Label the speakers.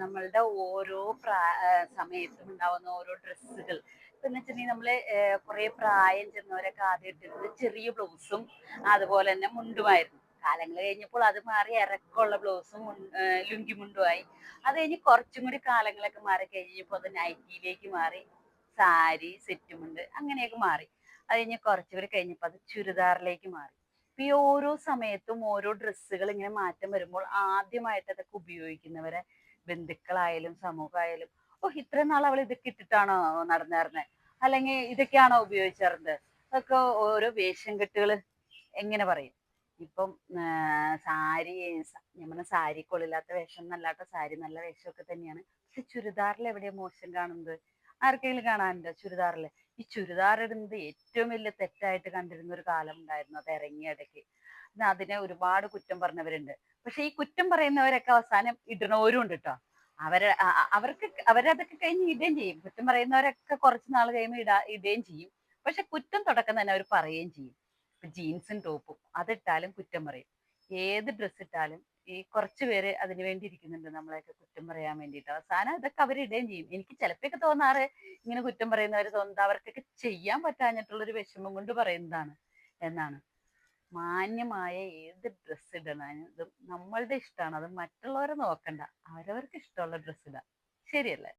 Speaker 1: നമ്മളുടെ ഓരോ സമയത്തും ഉണ്ടാവുന്ന ഓരോ ഡ്രസ്സുകൾ എന്ന് വെച്ചിട്ടുണ്ടെങ്കിൽ നമ്മള് കുറെ പ്രായം ചെന്നവരൊക്കെ ആദ്യം ഇട്ടിരുന്നത് ചെറിയ ബ്ലൗസും അതുപോലെ തന്നെ മുണ്ടുമായിരുന്നു. കാലങ്ങൾ കഴിഞ്ഞപ്പോൾ അത് മാറി ഇറക്കമുള്ള ബ്ലൗസും ലുങ്കി മുണ്ടുമായി. അത് കഴിഞ്ഞ് കുറച്ചും കൂടി കാലങ്ങളൊക്കെ മാറി കഴിഞ്ഞപ്പോൾ അത് നൈറ്റിയിലേക്ക് മാറി. സാരി സെറ്റ് മുണ്ട് അങ്ങനെയൊക്കെ മാറി. അത് കഴിഞ്ഞ് കുറച്ചുകൂടി കഴിഞ്ഞപ്പോൾ അത് ചുരിദാറിലേക്ക് മാറി. ഇപ്പൊ ഈ ഓരോ സമയത്തും ഓരോ ഡ്രസ്സുകൾ ഇങ്ങനെ മാറ്റം വരുമ്പോൾ ആദ്യമായിട്ട് അതൊക്കെ ഉപയോഗിക്കുന്നവരെ ബന്ധുക്കളായാലും സമൂഹമായാലും, ഓ ഇത്രയും നാൾ അവൾ ഇതൊക്കെ ഇട്ടിട്ടാണോ നടന്നേർന്നെ, അല്ലെങ്കിൽ ഇതൊക്കെയാണോ ഉപയോഗിച്ചേർന്നത്, അതൊക്കെ ഓരോ വേഷം കെട്ടുകൾ എങ്ങനെ പറയും. ഇപ്പം സാരി ഞാൻ പറഞ്ഞ സാരി കൊള്ളില്ലാത്ത വേഷം എന്നല്ലാത്ത സാരി നല്ല വേഷമൊക്കെ തന്നെയാണ്. പക്ഷെ ചുരിദാറിൽ എവിടെയാ മോശം കാണുന്നത്? ആർക്കെങ്കിലും കാണാനുണ്ടോ ചുരിദാറിൽ? ഈ ചുരിദാർ ഇടുന്നത് ഏറ്റവും വലിയ തെറ്റായിട്ട് കണ്ടിരുന്ന ഒരു കാലം ഉണ്ടായിരുന്നു, അത് ഇറങ്ങിയ ഇടയ്ക്ക്. അതിനെ ഒരുപാട് കുറ്റം പറഞ്ഞവരുണ്ട്. പക്ഷെ ഈ കുറ്റം പറയുന്നവരൊക്കെ അവസാനം ഇടണവരും ഉണ്ട് കേട്ടോ. അവർക്ക് അവരതൊക്കെ കഴിഞ്ഞ് ഇടുകയും ചെയ്യും. കുറ്റം പറയുന്നവരൊക്കെ കുറച്ച് നാൾ കഴിയുമ്പോൾ ഇടുകയും ചെയ്യും. പക്ഷെ കുറ്റം തുടക്കം തന്നെ അവർ പറയുകയും ചെയ്യും. ഇപ്പൊ ജീൻസും ടോപ്പും അതിട്ടാലും കുറ്റം പറയും. ഏത് ഡ്രസ്സ് ഇട്ടാലും ഈ കുറച്ച് പേര് അതിനു വേണ്ടി ഇരിക്കുന്നുണ്ട് നമ്മളെയൊക്കെ കുറ്റം പറയാൻ വേണ്ടിയിട്ട്. അവസാനം ഇതൊക്കെ അവർ ഇടുകയും ചെയ്യും. എനിക്ക് ചിലപ്പോഴൊക്കെ തോന്നാറ് ഇങ്ങനെ കുറ്റം പറയുന്നവർ തോന്നുന്നത് അവർക്കൊക്കെ ചെയ്യാൻ പറ്റാഞ്ഞിട്ടുള്ള ഒരു വിഷമം കൊണ്ട് പറയുന്നതാണ് എന്നാണ്. മാന്യമായ ഏത് ഡ്രസ്സ് ഇടണതും നമ്മളുടെ ഇഷ്ടമാണ്. അത് മറ്റുള്ളവരെ നോക്കണ്ട. അവരവർക്ക് ഇഷ്ടമുള്ള ഡ്രസ്സ് ഇടാം. ശരിയല്ലേ?